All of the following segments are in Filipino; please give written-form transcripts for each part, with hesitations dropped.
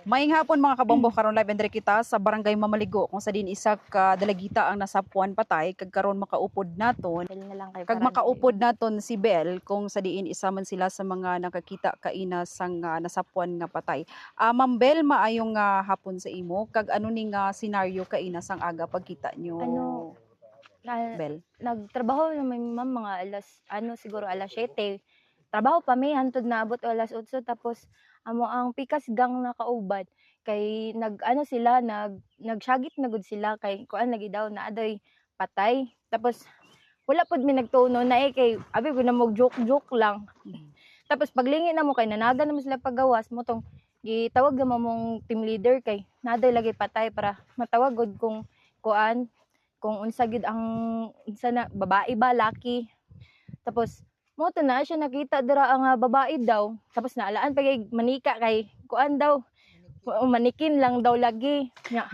Maayong hapon mga kabombo, karon live and direct kita sa Barangay Mamaligo kung sa din isa ka dalagita ang nasapuan patay kag karon makaupod naton. Bel na lang kay Kag makaupod naton si Bel kung sa diin isa man sila sa mga nakakita kaina sang nasapuan nga patay. Ma'am Bel, maayong hapon sa imo kag ano ning senaryo kaina sang aga pagkita nyo. Ano, Bel? nagtrabaho naman ma'am mga siguro alas 7. Trabaho pa mi hantod naabot alas 8 tapos amo ang pikas gang nakaubad kay nagsagit na gud sila kay kuan lagi daw na adoy patay. Tapos wala pod mi nagtuno na kay abi ko na mo joke lang. Tapos paglingi na mo kay nanaga na mo sila paggawas mo tong gitawag na mong team leader kay naday lagi patay para matawag gud kung kuan kung unsa gid ang unsa na babae ba laki. Tapos mo to na siya nakita dira ang babae daw. Tapos naalaan pa kay manika kay kuan daw manikin lang daw lagi nya.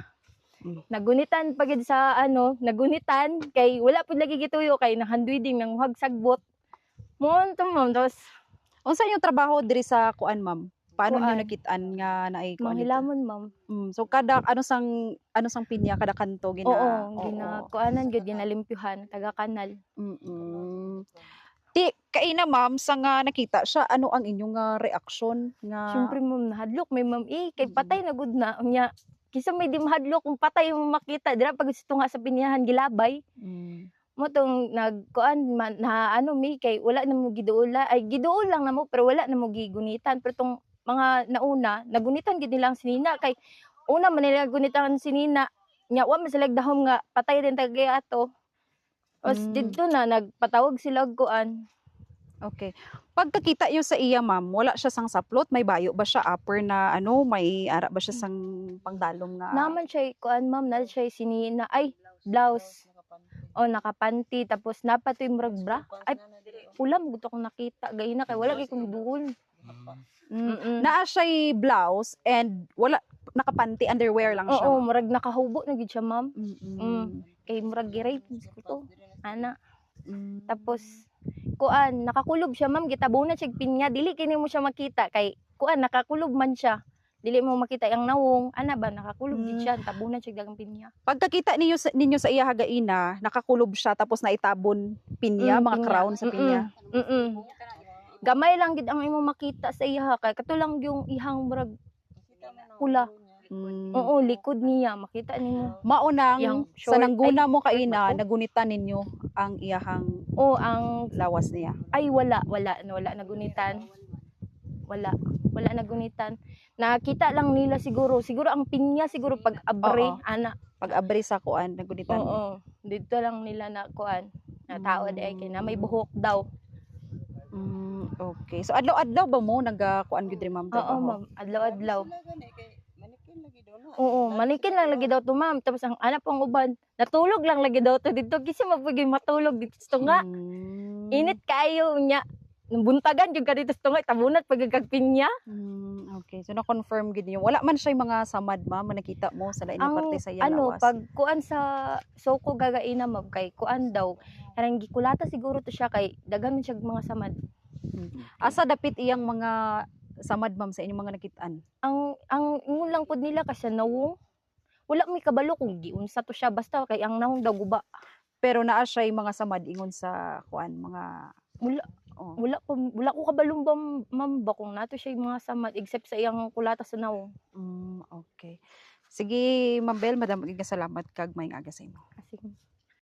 Nagunitan pagid sa nagunitan kay wala pud lagi gituyo kay nahandwiding nang hag sagbot. Mo to ma'am tapos Unsa yung trabaho diri sa kuan ma'am? Paano Kuan. niyo nakitaan nga naay kuan dito? manghilamon ma'am. So kada ano sang pinya kada kanto Oo, kuanan gyud ginalimpyuhan taga kanal. Di kaina ma'am sa nga nakita siya, ano ang inyong reaksyon nga Siyempre ma'am nahadlok may ma'am kay patay na gud na unya. Kisa may di mahadlok kung patay mo makita dira pag gusto nga sa pinyahan gilabay. Mo tong nagkuan na mi kay wala na mo giduula ay giduol lang na mo pero wala na mo gigunitan pero tong mga nauna nagunitan gid nilang sinina kay una man nila gunitan sinina nya wa man sila dahom nga patay din tagay ato. Os didto na nagpatawag sila og kuan. Okay. Pagkakita niyo sa iya ma'am, wala siya sang saplot, may bayo ba siya upper na may ara ba siya sang pangdalom nga? Naman siya kuan ma'am na siya sinina ay blouse. O nakapanty tapos napatoy murag bra. Ay ulam gud akong nakita gayna kay wala kay kung duol. Naa siya blouse and wala nakapanty underwear lang siya. Oo, murag nakahubo na gid siya ma'am. Kay murag gi-rape ko ana. Tapos kuan nakakulob siya ma'am gitabunan siya pinya dili kini mo siya makita kay kuan nakakulob man siya. Dili mo makita ang nawong ana ba nakakulob gid siya tabunan siya dagang pinya. Pagkakita ninyo sa iya hagaina, nakakulob siya tapos naitabon pinya, mga crown sa pinya. Gamay lang gid ang imo makita sa iya kay katulang yung ihang murag pula. Oo, likod niya makita nimo. Maunang short, sa nangguna mo kaina, ako. nagunitan ninyo ang iyahang Ang lawas niya. ay wala nagunitan. Wala nagunitan. Nakita lang nila siguro ang pinya siguro pag abre ana. Pag abri sa kuan nagunitan. Oo. Dito lang nila na kuan. Na tao ay kay na may buhok daw. Okay. So adlaw-adlaw ba mo nagakuan gid ri ma'am? Oo, ma'am. Adlaw-adlaw. Oo, manikin lang lagi daw to ma'am. Tapos ang anak pang uban, natulog lang lagi daw to dito. Kasi mapagay matulog dito sa tunga. Init kayo niya. Buntagan yung ka dito sa tunga. Tabunat pagkagpinya. Okay. So na-confirm gid niyo. Wala man siya mga samad ma'am nakita mo sa lain na parte sa iya lawas. Pag kuan sa soko gagaina ma'am kay kuan daw. Karang gikulata siguro to siya kay daghan man siya mga samad. Asa dapit iyang mga samad ma'am sa inyong mga nakitaan? Ang ingon lang pud nila kasi nawong wala may kabalo kung giunsa to siya basta kay ang nawong daw guba. Pero naa siya mga samad ingon sa kuan mga wala ko kabalong ba ma'am ba kung nato siya mga samad except sa iyang kulata sa nawong. Okay. Sige, Ma'am Bel, madam salamat kag maayong aga sa imo. Sige.